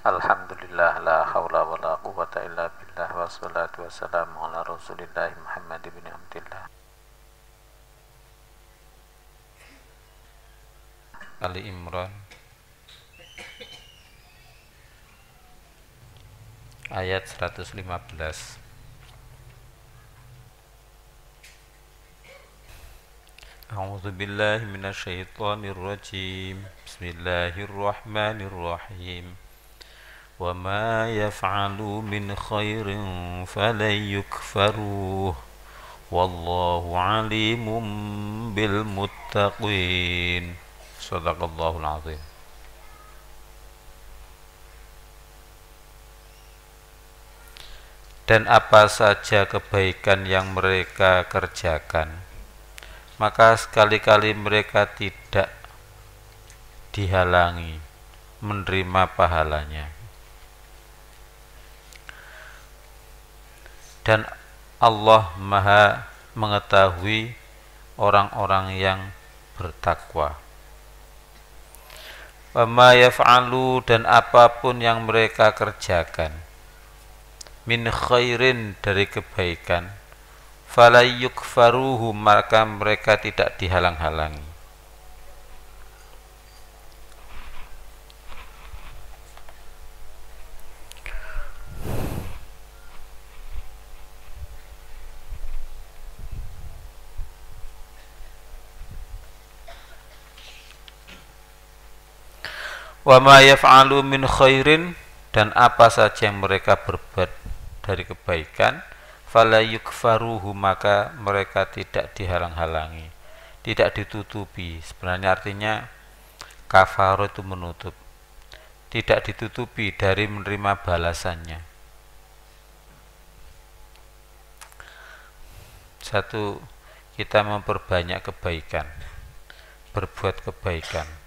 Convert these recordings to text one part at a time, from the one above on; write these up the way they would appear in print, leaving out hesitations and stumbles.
Alhamdulillah la haula wa la quwata illa billah wassalatu wassalamu ala rasulillah Muhammad ibn Abdillah. Ali Imran ayat 115. A'udzu billahi minasyaitonir rajim. Bismillahirrahmanirrahim. Wa ma yaf'alu min khairin falan yukfaruh. Wallahu alimun bil muttaqin. Shadaqallahul azim. Dan apa saja kebaikan yang mereka kerjakan, maka sekali-kali mereka tidak dihalangi menerima pahalanya. Dan Allah Maha mengetahui orang-orang yang bertakwa. Wa ma yaf'alu, dan apapun yang mereka kerjakan, min khairin, dari kebaikan, fala yukfaruhu, maka mereka tidak dihalang-halangi. Wa ma yaf'alu min khairin, dan apa saja yang mereka berbuat dari kebaikan, fala yukfaruhu, maka mereka tidak dihalang-halangi, tidak ditutupi. Sebenarnya artinya kafaru itu menutup, tidak ditutupi dari menerima balasannya. Satu, kita memperbanyak kebaikan, berbuat kebaikan.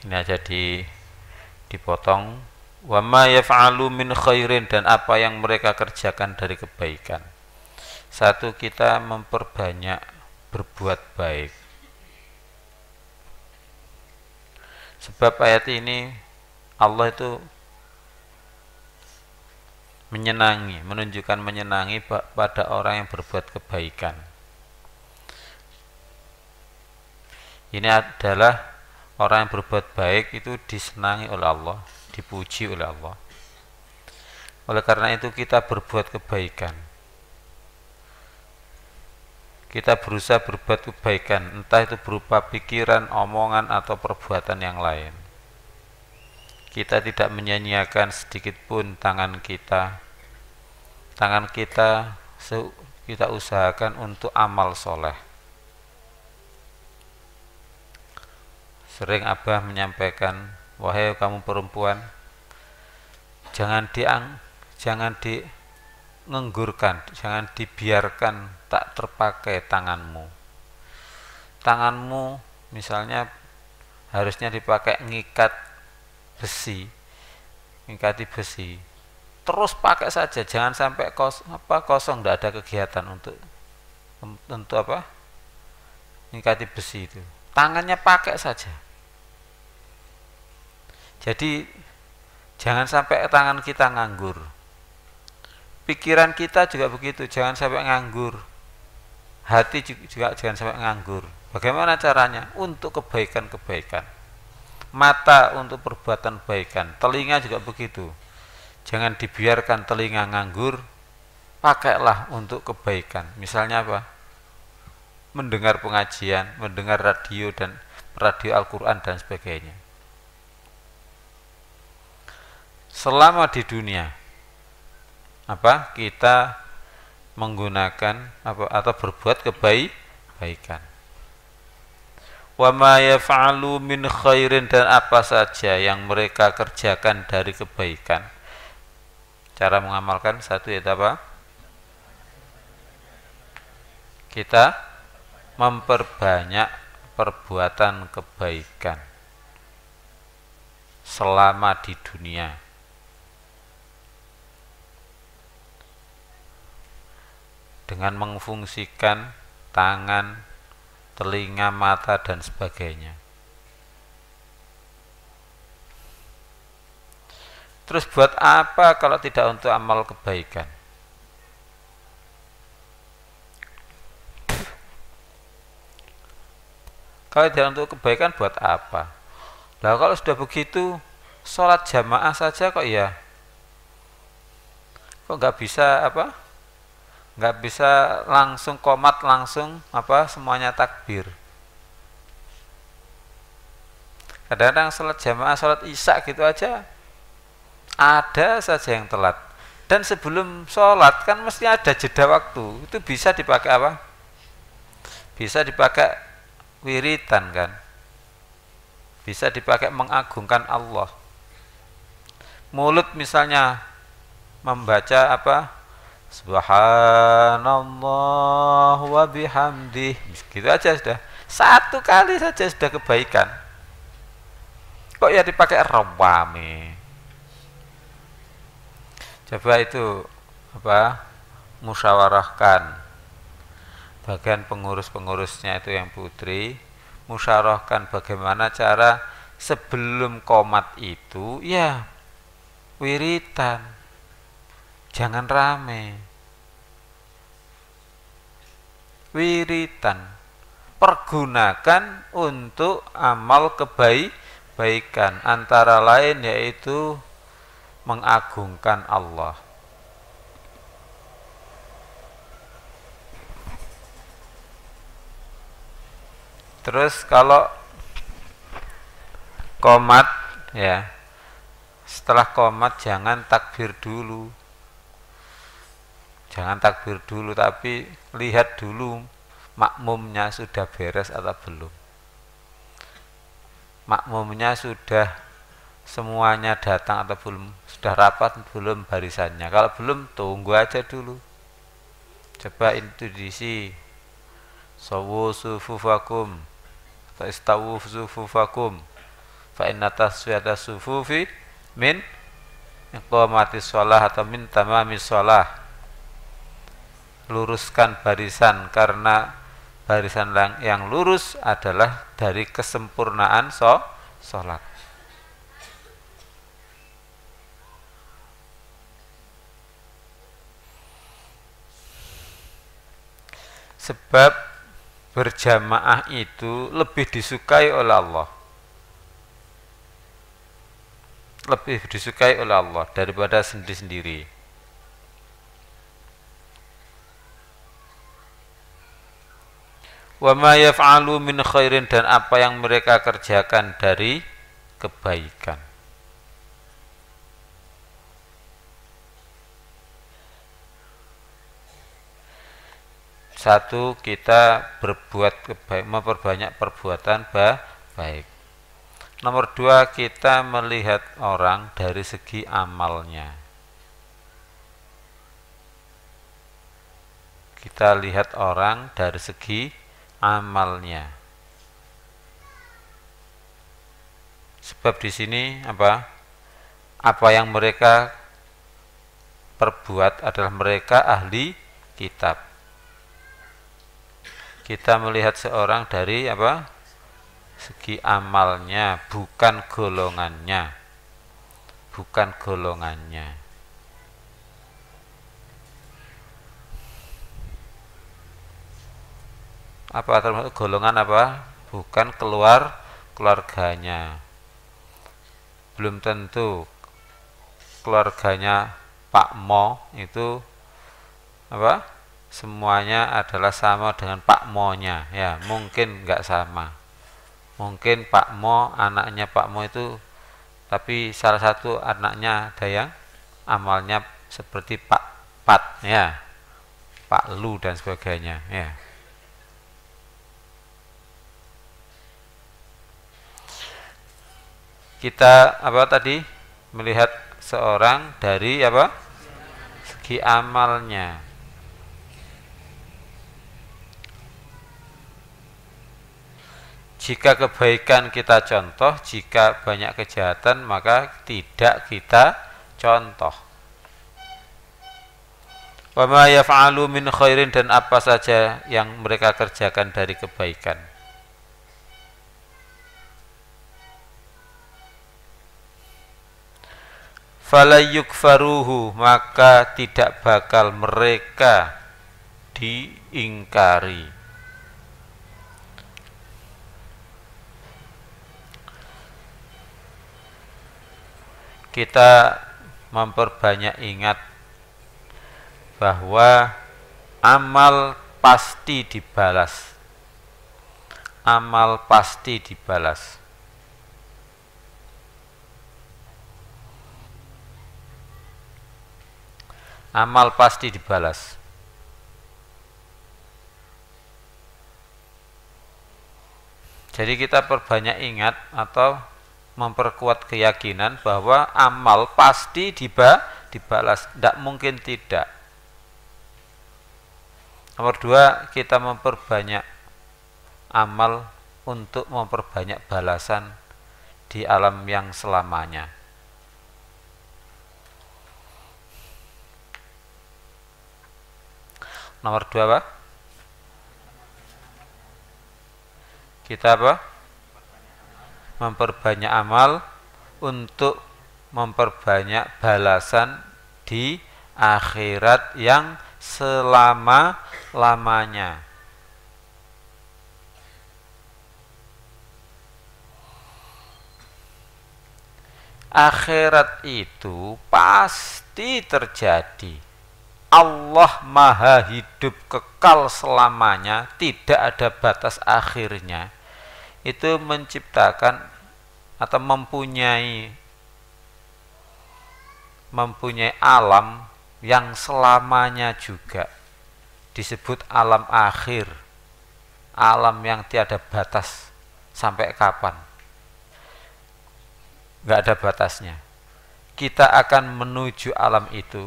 Ini aja dipotong. Wa ma yaf'alu min khairin, dan apa yang mereka kerjakan dari kebaikan. Satu, kita memperbanyak berbuat baik. Sebab ayat ini Allah itu menunjukkan menyenangi pada orang yang berbuat kebaikan. Ini adalah orang yang berbuat baik itu disenangi oleh Allah, dipuji oleh Allah. Oleh karena itu kita berbuat kebaikan. Kita berusaha berbuat kebaikan, entah itu berupa pikiran, omongan, atau perbuatan yang lain. Kita tidak menyia-nyiakan sedikit pun tangan kita. Tangan kita kita usahakan untuk amal soleh. Sering Abah menyampaikan, wahai kamu perempuan, jangan dienggurkan, jangan dibiarkan tak terpakai tanganmu. Tanganmu misalnya harusnya dipakai ngikati besi. Terus pakai saja, jangan sampai kosong, tidak ada kegiatan untuk ngikati besi itu. Tangannya pakai saja. Jadi jangan sampai tangan kita nganggur. Pikiran kita juga begitu, jangan sampai nganggur. Hati juga jangan sampai nganggur. Bagaimana caranya? Untuk kebaikan-kebaikan. Mata untuk perbuatan kebaikan. Telinga juga begitu. Jangan dibiarkan telinga nganggur. Pakailah untuk kebaikan. Misalnya apa? Mendengar pengajian, mendengar radio Al-Quran dan sebagainya. Selama di dunia kita menggunakan atau berbuat kebaikan. Wa ma yaf'alu min khairin, dan apa saja yang mereka kerjakan dari kebaikan. Cara mengamalkan, satu yaitu apa? Kita memperbanyak perbuatan kebaikan selama di dunia. Dengan memfungsikan tangan, telinga, mata, dan sebagainya. Terus buat apa kalau tidak untuk amal kebaikan? Kalau tidak untuk kebaikan buat apa? Lah kalau sudah begitu, sholat jamaah saja kok ya? Kok nggak bisa apa? Nggak bisa langsung qomat, langsung apa? Semuanya takbir. Kadang-kadang sholat jamaah, sholat isya gitu aja ada saja yang telat. Dan sebelum sholat kan mesti ada jeda waktu. Itu bisa dipakai apa? Bisa dipakai wiritan kan? Bisa dipakai mengagungkan Allah. Mulut misalnya membaca apa? Subhanallah wa bihamdih. Gitu aja sudah. Satu kali saja sudah kebaikan. Kok ya dipakai rawame? Coba itu apa? Musyawarahkan. Bagian pengurus-pengurusnya itu yang putri, musyawarahkan bagaimana cara sebelum qomat itu ya wiritan. Jangan rame. Wiritan. Pergunakan untuk amal kebaikan, antara lain yaitu mengagungkan Allah. Terus kalau qomat ya, setelah qomat jangan takbir dulu. Jangan takbir dulu, tapi lihat dulu makmumnya sudah beres atau belum. Makmumnya sudah semuanya datang atau belum, sudah rapat belum barisannya. Kalau belum, tunggu aja dulu. Coba itu diisi sawu sufufakum atau istawu sufufakum fa inna taswiyata sufufi min iqamatis shalah atau min tamamis shalah. Luruskan barisan, karena barisan yang lurus adalah dari kesempurnaan sholat. Sebab berjamaah itu lebih disukai oleh Allah. Lebih disukai oleh Allah daripada sendiri-sendiri. Wa ma yaf'alu min khairin, dan apa yang mereka kerjakan dari kebaikan. Satu, kita berbuat kebaikan, memperbanyak perbuatan baik. Nomor dua, kita melihat orang dari segi amalnya. Kita lihat orang dari segi amalnya. Sebab di sini apa? Apa yang mereka perbuat adalah mereka ahli kitab. Kita melihat seorang dari apa? Segi amalnya, bukan golongannya. Bukan golongannya. Apa termasuk golongan apa? Bukan keluarganya. Belum tentu keluarganya Pak Mo itu apa? Semuanya adalah sama dengan Pak Mo-nya, ya mungkin nggak sama. Mungkin Pak Mo, anaknya Pak Mo itu, tapi salah satu anaknya ada yang amalnya seperti Pak Pat, ya, Pak Lu dan sebagainya, ya. Kita apa tadi melihat seorang dari apa? Segi amalnya. Jika kebaikan kita contoh, jika banyak kejahatan maka tidak kita contoh. Wa ma yaf'alu min khairin, dan apa saja yang mereka kerjakan dari kebaikan. Fala yukfaruhu, maka tidak bakal mereka diingkari. Kita memperbanyak ingat bahwa amal pasti dibalas. Amal pasti dibalas. Amal pasti dibalas. Jadi kita perbanyak ingat atau memperkuat keyakinan bahwa amal pasti dibalas, tidak mungkin tidak. Nomor dua, kita memperbanyak amal untuk memperbanyak balasan di alam yang selamanya. Nomor dua apa? Kita apa? Memperbanyak amal untuk memperbanyak balasan di akhirat yang selama-lamanya. Akhirat itu pasti terjadi. Allah maha hidup kekal selamanya, tidak ada batas akhirnya. Itu menciptakan atau mempunyai alam yang selamanya juga disebut alam akhir, alam yang tiada batas. Sampai kapan? Nggak ada batasnya. Kita akan menuju alam itu.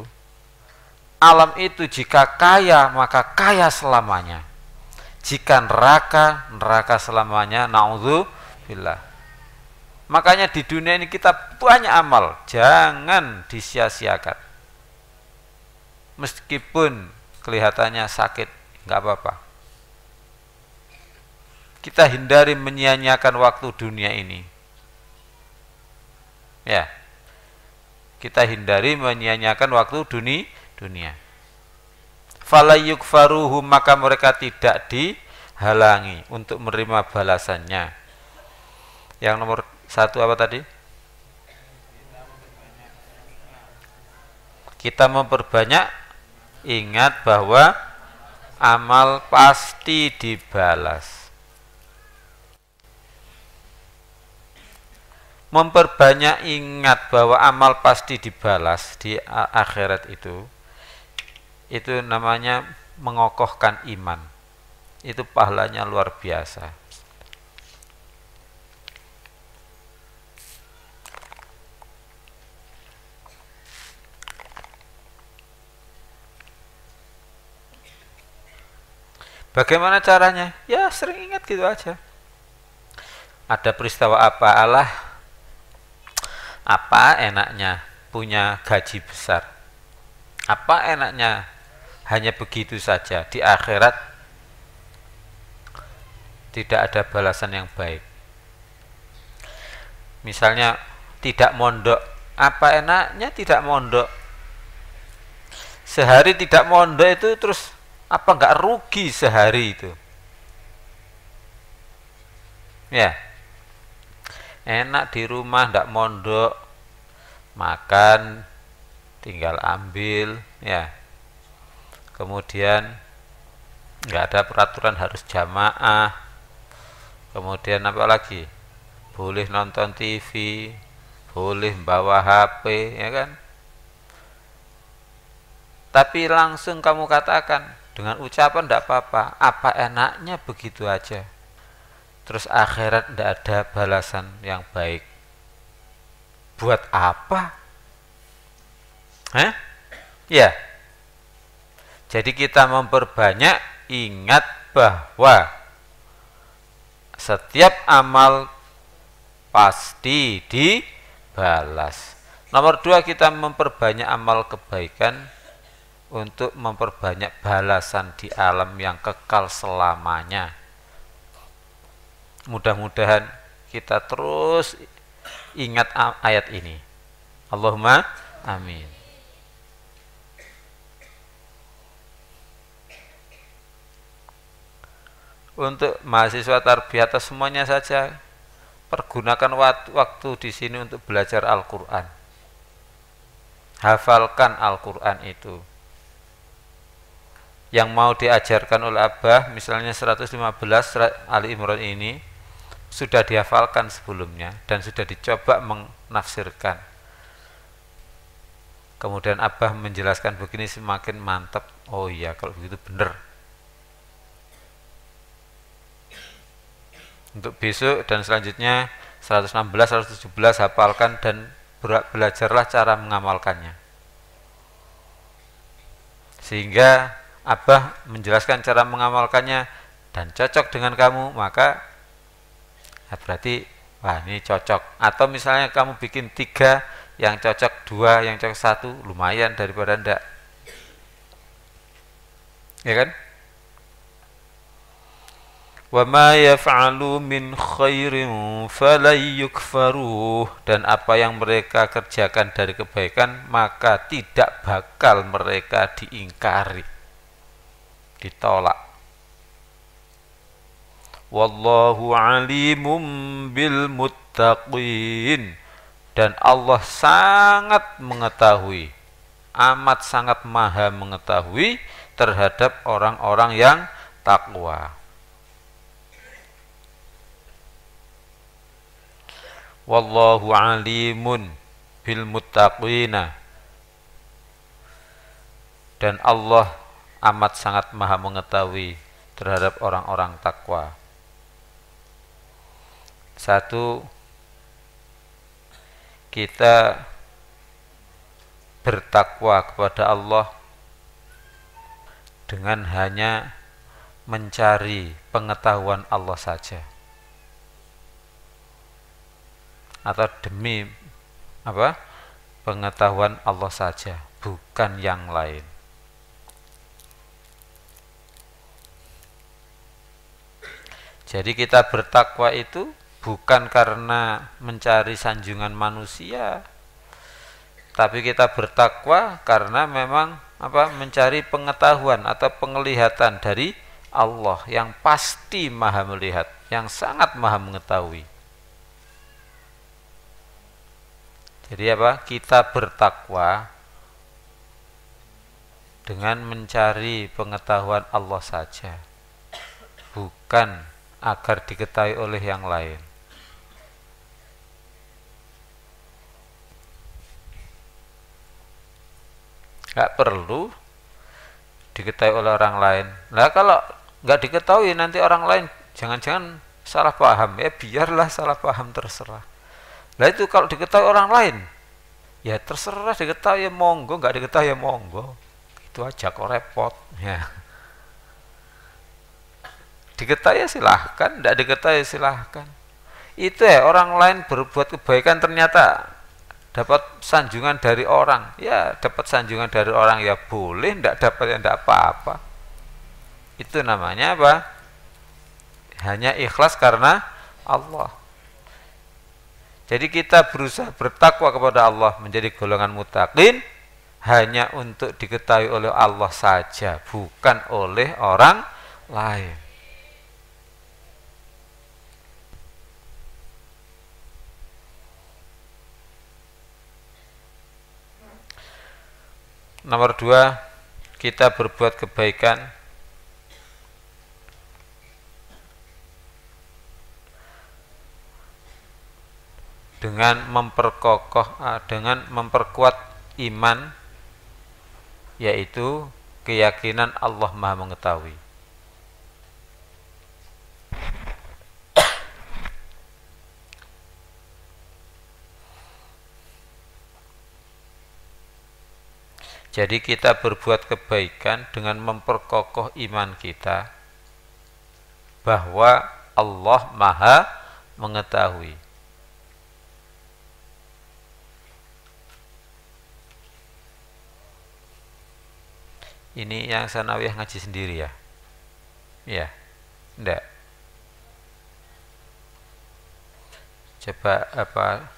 Alam itu jika kaya, maka kaya selamanya. Jika neraka, neraka selamanya. Na'udzubillah. Makanya di dunia ini kita banyak amal, jangan disia-siakan. Meskipun kelihatannya sakit, nggak apa-apa. Kita hindari menyia-nyiakan waktu dunia ini. Ya, kita hindari menyia-nyiakan waktu dunia. Fala yukfaruhu, maka mereka tidak dihalangi untuk menerima balasannya. Yang nomor satu apa tadi? Kita memperbanyak ingat bahwa amal pasti dibalas. Memperbanyak ingat bahwa amal pasti dibalas di akhirat itu namanya mengokohkan iman. Itu pahalanya luar biasa. Bagaimana caranya? Ya sering ingat gitu aja. Ada peristiwa apa enaknya punya gaji besar? Apa enaknya hanya begitu saja di akhirat tidak ada balasan yang baik? Misalnya tidak mondok, apa enaknya tidak mondok? Sehari tidak mondok itu terus apa enggak rugi sehari itu? Ya, enak di rumah enggak mondok, makan tinggal ambil, ya. Kemudian enggak ada peraturan harus jamaah. Kemudian apa lagi? Boleh nonton TV, boleh bawa HP, ya kan? Tapi langsung kamu katakan dengan ucapan enggak apa-apa, apa enaknya begitu aja. Terus akhirat enggak ada balasan yang baik. Buat apa? Ya. Jadi kita memperbanyak ingat bahwa setiap amal pasti dibalas. Nomor dua, kita memperbanyak amal kebaikan untuk memperbanyak balasan di alam yang kekal selamanya. Mudah-mudahan kita terus ingat ayat ini. Allahumma amin. Untuk mahasiswa tarbiyah atau semuanya saja, pergunakan waktu di sini untuk belajar Al-Quran. Hafalkan Al-Quran itu. Yang mau diajarkan oleh Abah, misalnya 115 Ali Imran ini, sudah dihafalkan sebelumnya dan sudah dicoba menafsirkan. Kemudian Abah menjelaskan begini, semakin mantap. Oh iya, kalau begitu benar. Untuk besok dan selanjutnya 116, 117 hafalkan dan belajarlah cara mengamalkannya. Sehingga Abah menjelaskan cara mengamalkannya dan cocok dengan kamu, maka berarti wah ini cocok. Atau misalnya kamu bikin 3, yang cocok 2, yang cocok 1, lumayan daripada ndak. Ya kan? Wa ma yaf'alu min khairin falan yukfaruh, dan apa yang mereka kerjakan dari kebaikan maka tidak bakal mereka diingkari, ditolak. Wallahu alimum bil muttaqin, dan Allah sangat mengetahui, amat sangat maha mengetahui terhadap orang-orang yang takwa. Wallahu alimun bil muttaqina, dan Allah amat sangat maha mengetahui terhadap orang-orang takwa. Satu, kita bertakwa kepada Allah dengan hanya mencari pengetahuan Allah saja, atau demi pengetahuan Allah saja, bukan yang lain. Jadi kita bertakwa itu bukan karena mencari sanjungan manusia, tapi kita bertakwa karena memang mencari pengetahuan atau penglihatan dari Allah yang pasti maha melihat, yang sangat maha mengetahui. Jadi kita bertakwa dengan mencari pengetahuan Allah saja, bukan agar diketahui oleh yang lain. Gak perlu diketahui oleh orang lain. Nah kalau gak diketahui nanti orang lain jangan-jangan salah paham, ya biarlah salah paham, terserah. Nah itu kalau diketahui orang lain, ya terserah, diketahui ya monggo, nggak diketahui ya monggo. Itu aja kok repot ya. Diketahui ya silahkan, tidak diketahui ya silahkan. Itu ya, orang lain berbuat kebaikan ternyata dapat sanjungan dari orang, ya dapat sanjungan dari orang, ya boleh, tidak dapat ya tidak apa-apa. Itu namanya apa? Hanya ikhlas karena Allah. Jadi kita berusaha bertakwa kepada Allah, menjadi golongan muttaqin hanya untuk diketahui oleh Allah saja, bukan oleh orang lain. Nomor 2, kita berbuat kebaikan dengan dengan memperkuat iman, yaitu keyakinan Allah Maha mengetahui. Jadi kita berbuat kebaikan dengan memperkokoh iman kita bahwa Allah Maha mengetahui. Ini yang sanawiyah ngaji sendiri ya? Iya, enggak. Coba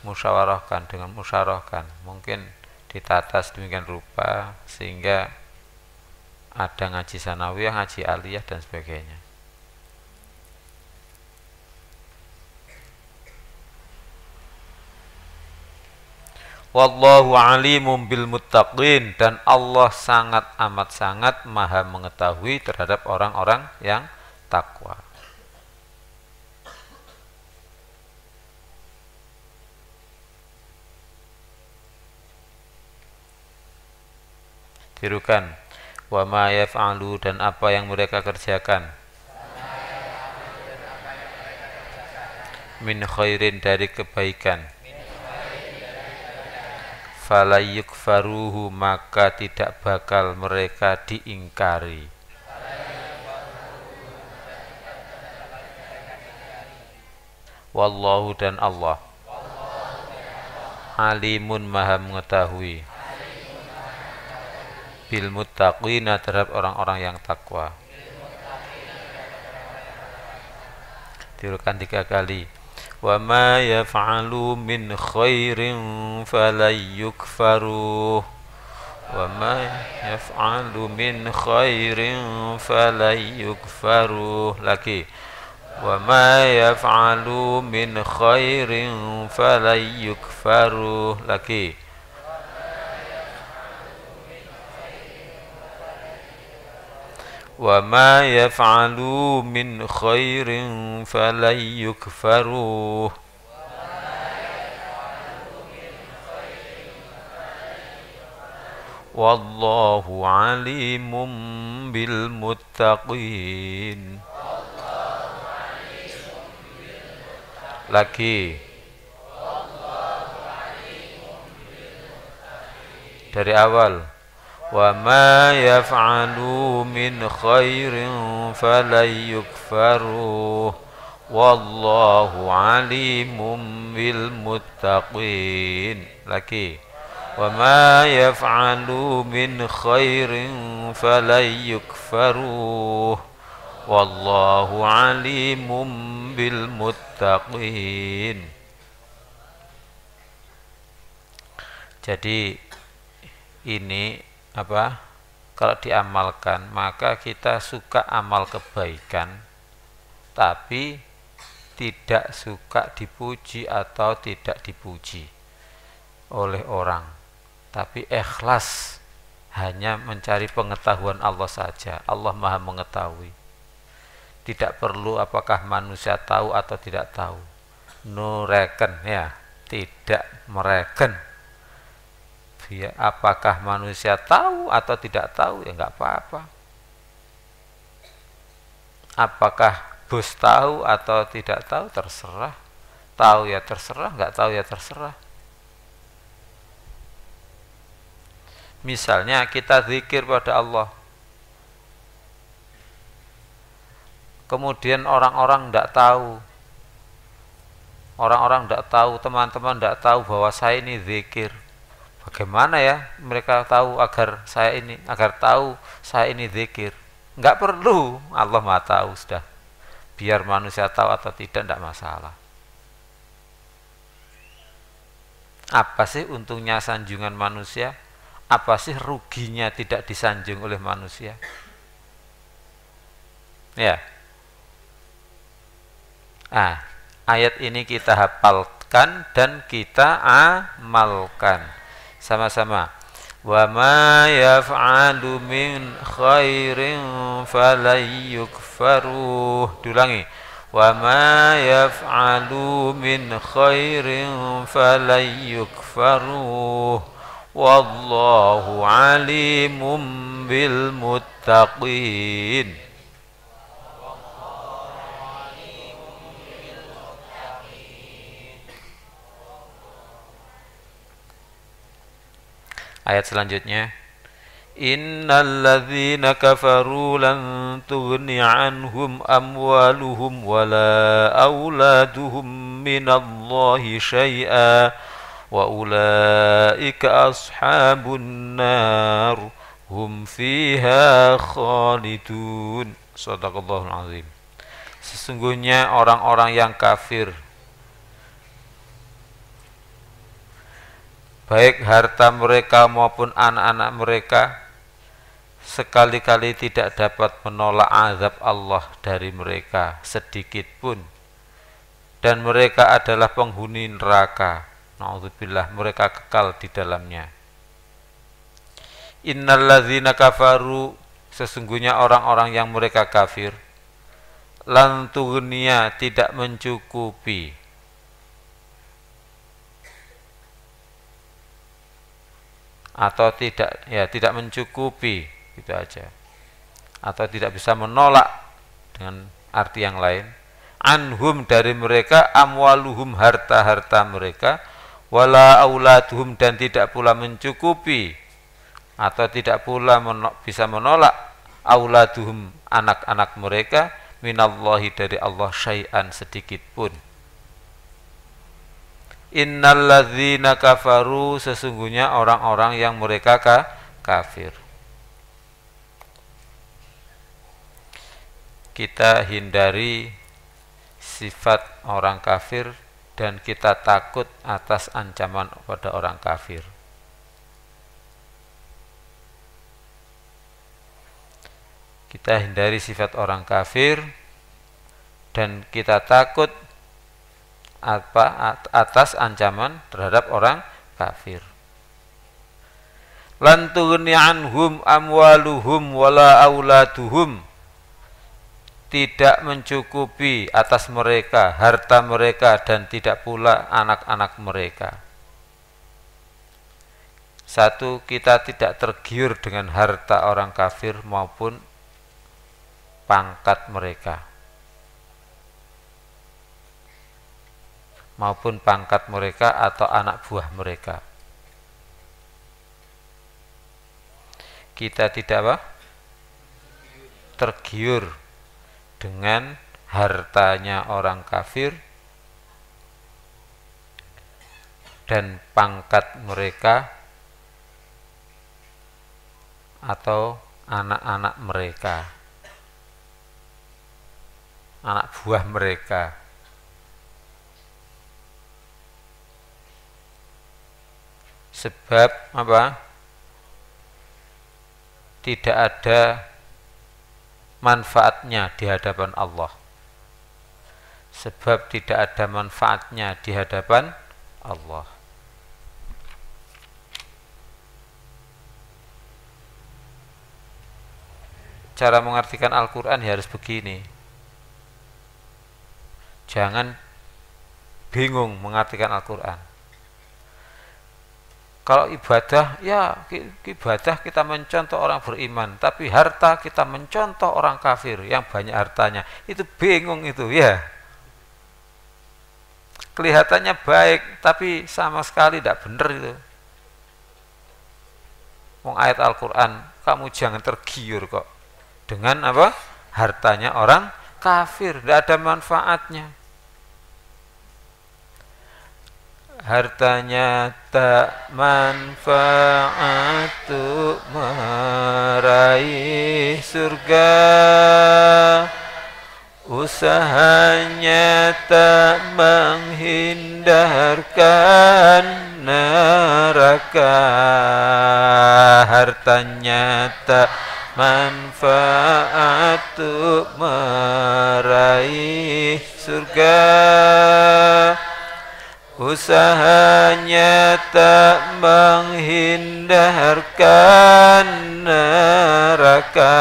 musyawarahkan, dengan musyawarahkan mungkin ditata sedemikian rupa sehingga ada ngaji sanawiyah, ngaji aliyah dan sebagainya. Wallahu alimum bil muttaqin, dan Allah sangat amat sangat maha mengetahui terhadap orang-orang yang takwa. Tirukan, wa ma yaf'alu, dan apa yang mereka kerjakan, min khairin, dari kebaikan, fala yukfaruhu, maka tidak bakal mereka diingkari. Wallahu, dan Allah alimun, maha mengetahui, bil muttaqina, terhadap orang-orang yang takwa. Tirukan 3 kali. Wa ma yaf'alu min khairin falayukfaruh. Wa ma yaf'alu min khairin falayukfaruh. Lagi. Wa ma yaf'alu min khairin falayukfaruh. Lagi. Wa ma yaf'alu min khairin falan yukfaruh. Wallahu alimun bil muttaqin. Lagi. Dari awal. Wa ma yaf'alu min khairin falan yukfaruh. Wallahu alimun bil muttaqin. Lagi. Wa ma yaf'alu min khairin falan yukfaruh. Wallahu alimun bil muttaqin. Jadi ini kalau diamalkan maka kita suka amal kebaikan, tapi tidak suka dipuji atau tidak dipuji oleh orang, tapi ikhlas hanya mencari pengetahuan Allah saja. Allah maha mengetahui, tidak perlu apakah manusia tahu atau tidak tahu. Nureken, ya, tidak mereken. Ya, apakah manusia tahu atau tidak tahu, ya nggak apa-apa. Apakah bos tahu atau tidak tahu, terserah. Tahu ya terserah, nggak tahu ya terserah. Misalnya kita zikir pada Allah, kemudian orang-orang tidak tahu, teman-teman tidak tahu bahwa saya ini zikir. Bagaimana ya mereka tahu agar tahu saya ini zikir? Enggak perlu, Allah Maha tahu sudah. Biar manusia tahu atau tidak masalah. Apa sih untungnya sanjungan manusia? Apa sih ruginya tidak disanjung oleh manusia? Ya. Ayat ini kita hafalkan dan kita amalkan sama-sama. Wa ma yaf'alu min khairin falan yukfaruh. Diulangi. Wa ma yaf'alu min khairin falan yukfaruh. Wallahu alimun bil muttaqin. Ayat selanjutnya, innal ladzina kafaru lan tughni anhum amwaluhum wala auladuhum minallahi syai'a wa ulaika ashabun nar hum fiha khalidun. Shadaqallahul azim. Sesungguhnya orang-orang yang kafir, baik harta mereka maupun anak-anak mereka, sekali-kali tidak dapat menolak azab Allah dari mereka sedikit pun, dan mereka adalah penghuni neraka. Na'udzubillah, mereka kekal di dalamnya. Innalladzina kafaru, sesungguhnya orang-orang yang mereka kafir, lan tughniya, tidak mencukupi, atau tidak mencukupi, gitu aja, atau tidak bisa menolak dengan arti yang lain, anhum, dari mereka, amwaluhum, harta-harta mereka, wala auladuhum, dan tidak pula mencukupi atau tidak pula bisa menolak, auladuhum, anak-anak mereka, minallahi, dari Allah, syai'an, sedikit pun. Innalladzina kafaru, sesungguhnya orang-orang yang mereka kafir. Kita hindari sifat orang kafir dan kita takut atas ancaman pada orang kafir. Kita hindari sifat orang kafir dan kita takut atas ancaman terhadap orang kafir. Lan tughni anhum amwaluhum wala auladuhum, tidak mencukupi atas mereka harta mereka dan tidak pula anak-anak mereka. Satu, kita tidak tergiur dengan harta orang kafir maupun pangkat mereka, atau anak buah mereka. Kita tidak tergiur dengan hartanya orang kafir dan pangkat mereka atau anak-anak mereka, anak buah mereka. Sebab apa? Tidak ada manfaatnya di hadapan Allah. Sebab tidak ada manfaatnya di hadapan Allah. Cara mengartikan Al-Quran ya harus begini. Jangan bingung mengartikan Al-Quran. Kalau ibadah, ya ibadah kita mencontoh orang beriman, tapi harta kita mencontoh orang kafir yang banyak hartanya. Itu bingung itu ya. Kelihatannya baik, tapi sama sekali tidak benar itu. Wong ayat Al-Quran, kamu jangan tergiur kok dengan apa? Hartanya orang kafir, tidak ada manfaatnya. Hartanya tak manfaat untuk meraih surga, usahanya tak menghindarkan neraka. Hartanya tak manfaat untuk meraih surga, usahanya tak menghindarkan neraka.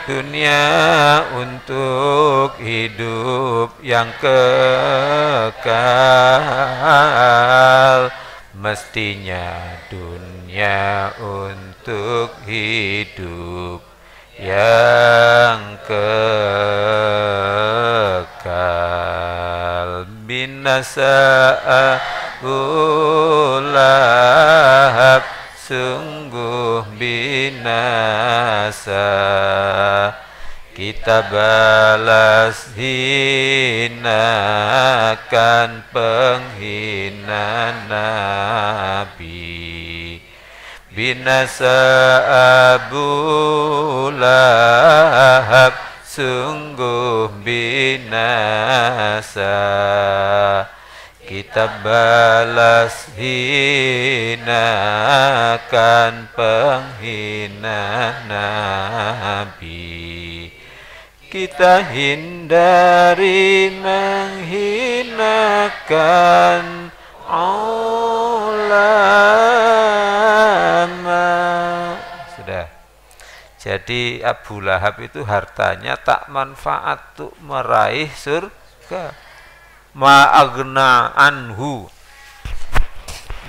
Dunia untuk hidup yang kekal, mestinya dunia untuk hidup yang kekal. Binasa ulahab, sungguh binasa, kita balas hinakan penghina Nabi. binasa Abu Lahab, sungguh binasa. Kita balas hinakan penghina Nabi. Kita hindari menghinakan ulama. Sudah. Jadi Abu Lahab itu hartanya tak manfaat untuk meraih surga. Ma'agna anhu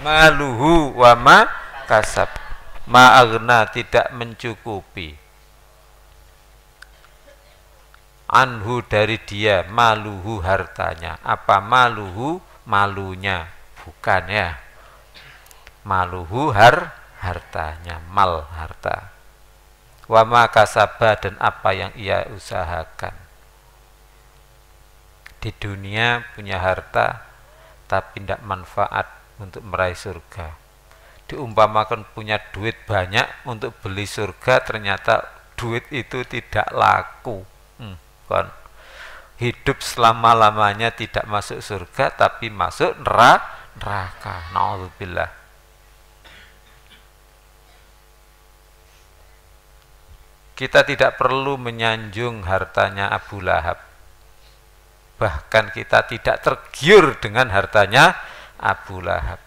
maluhu wa ma kasab. Ma'agna tidak mencukupi anhu dari dia, maluhu hartanya. Apa maluhu? Malunya, bukan ya. Maluhu hartanya, mal harta. Wa ma kasaba, dan apa yang ia usahakan. Di dunia punya harta tapi tidak manfaat untuk meraih surga. Diumpamakan punya duit banyak untuk beli surga, ternyata duit itu tidak laku. Kan? Hidup selama-lamanya tidak masuk surga tapi masuk neraka. Na'udzubillah. Kita tidak perlu menyanjung hartanya Abu Lahab. Bahkan kita tidak tergiur dengan hartanya Abu Lahab.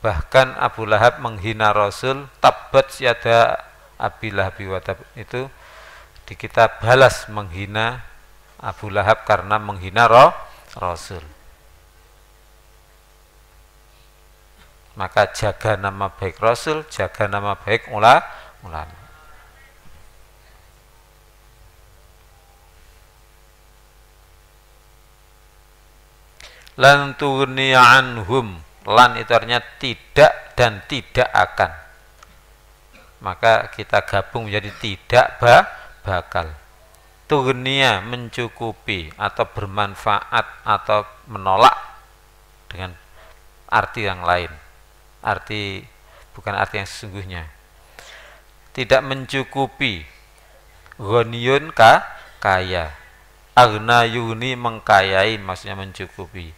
Bahkan Abu Lahab menghina Rasul, tabbat yada Abi Lahab wa tab, itu kita balas menghina Abu Lahab karena menghina Rasul. Maka jaga nama baik Rasul, jaga nama baik ulama. Lan tughni anhum, lan itu artinya tidak dan tidak akan. Maka kita gabung menjadi tidak bakal. Tughniya mencukupi atau bermanfaat atau menolak dengan arti yang lain. Arti bukan arti yang sesungguhnya. Tidak mencukupi. Ghaniyun kaya. Aghna yuni mengkayai, maksudnya mencukupi.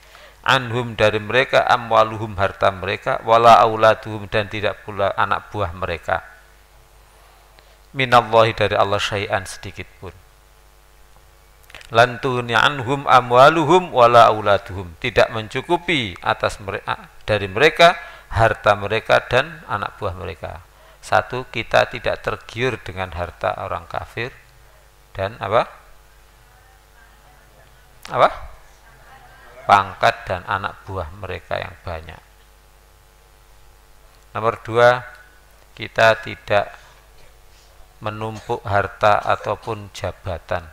Anhum dari mereka, amwaluhum harta mereka, wala auladuhum dan tidak pula anak buah mereka. Minallahi dari Allah syai'an sedikit pun. Lan tughni anhum amwaluhum wala auladuhum, tidak mencukupi atas mereka, dari mereka harta mereka dan anak buah mereka. Satu, kita tidak tergiur dengan harta orang kafir dan apa? Pangkat dan anak buah mereka yang banyak. Nomor dua, kita tidak menumpuk harta ataupun jabatan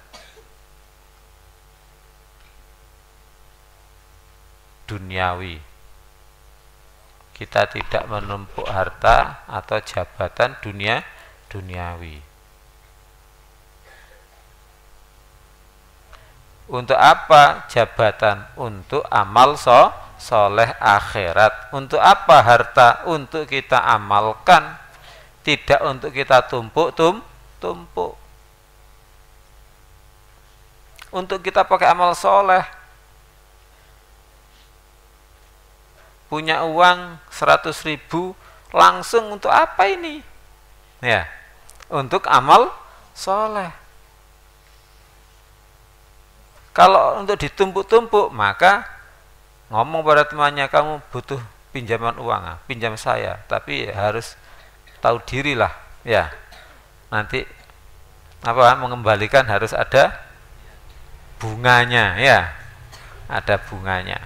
duniawi. Kita tidak menumpuk harta atau jabatan duniawi. Untuk apa jabatan? Untuk amal soleh akhirat. Untuk apa harta? Untuk kita amalkan, tidak untuk kita tumpuk. Untuk kita pakai amal soleh. Punya uang 100.000 langsung untuk apa ini? Ya, untuk amal soleh. Kalau untuk ditumpuk-tumpuk, maka ngomong pada temannya, kamu butuh pinjaman uang, pinjam saya, tapi harus tahu diri lah, ya. Nanti mengembalikan harus ada bunganya, ya. Ada bunganya.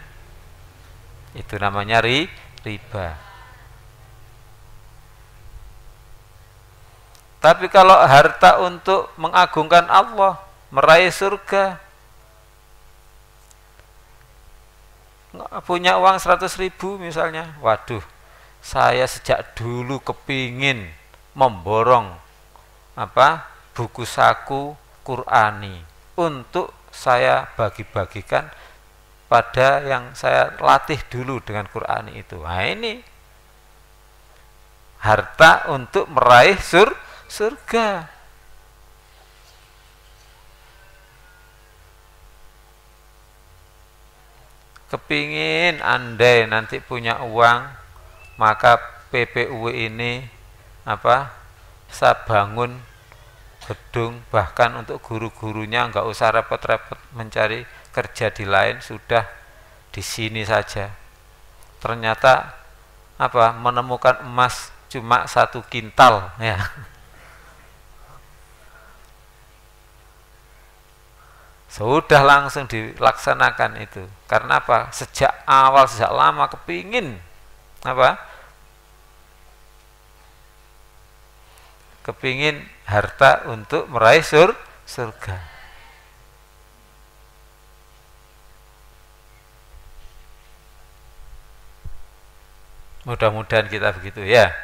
Itu namanya riba. Tapi kalau harta untuk mengagungkan Allah, meraih surga, punya uang 100.000 misalnya, waduh, saya sejak dulu kepingin memborong buku saku Qur'ani untuk saya bagi-bagikan pada yang saya latih dulu dengan Qur'ani itu. Nah, ini harta untuk meraih surga. Kepingin andai nanti punya uang, maka PPUW ini saya bangun gedung, bahkan untuk guru-gurunya nggak usah repot-repot mencari kerja di lain, sudah di sini saja. Ternyata menemukan emas cuma 1 kintal ya. Sudah langsung dilaksanakan itu. Karena apa? Sejak awal, sejak lama kepingin kepingin harta untuk meraih surga. Mudah-mudahan kita begitu ya.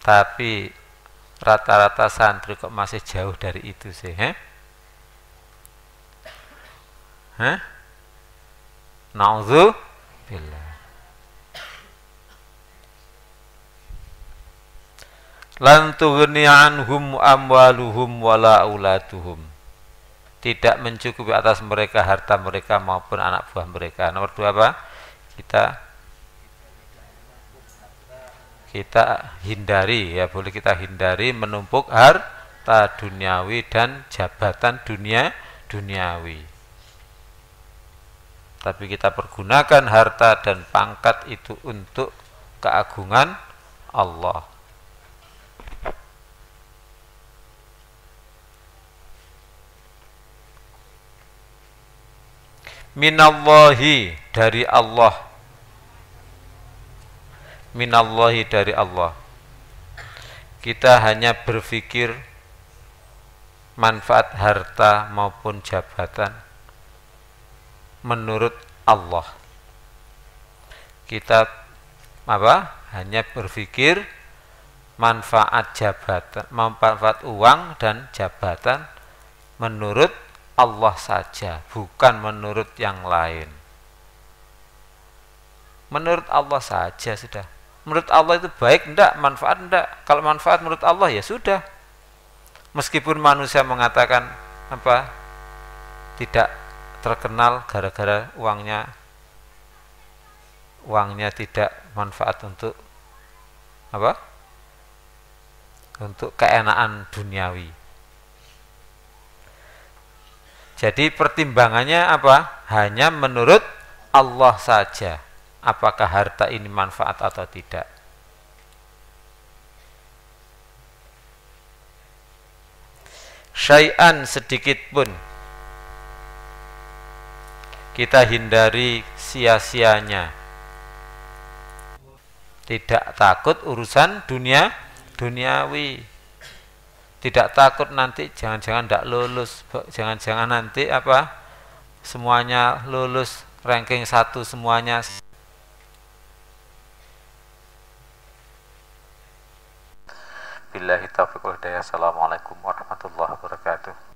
Tapi rata-rata santri kok masih jauh dari itu sih, Na'udzubillah. Lan tughni anhum amwaluhum wala auladuhum. Tidak mencukupi atas mereka harta mereka maupun anak buah mereka. Nomor 2 apa? Kita hindari, ya boleh kita hindari menumpuk harta duniawi dan jabatan duniawi. Tapi kita pergunakan harta dan pangkat itu untuk keagungan Allah. Minallahi, dari Allah. Minallahi, dari Allah. Kita hanya berpikir manfaat harta maupun jabatan menurut Allah. Kita hanya berpikir manfaat jabatan, manfaat uang dan jabatan menurut Allah saja, bukan menurut yang lain. Menurut Allah saja sudah. Menurut Allah itu baik enggak, manfaat enggak. Kalau manfaat menurut Allah ya sudah. Meskipun manusia mengatakan tidak terkenal gara-gara uangnya tidak manfaat untuk untuk keenaan duniawi. Jadi pertimbangannya hanya menurut Allah saja, apakah harta ini manfaat atau tidak. Syai'an, sedikit pun kita hindari sia-sianya. Tidak takut urusan duniawi. Tidak takut nanti jangan-jangan tidak lulus, jangan-jangan nanti semuanya lulus ranking 1 semuanya. Billahi taufiq wal hidayah. Assalamualaikum warahmatullahi wabarakatuh.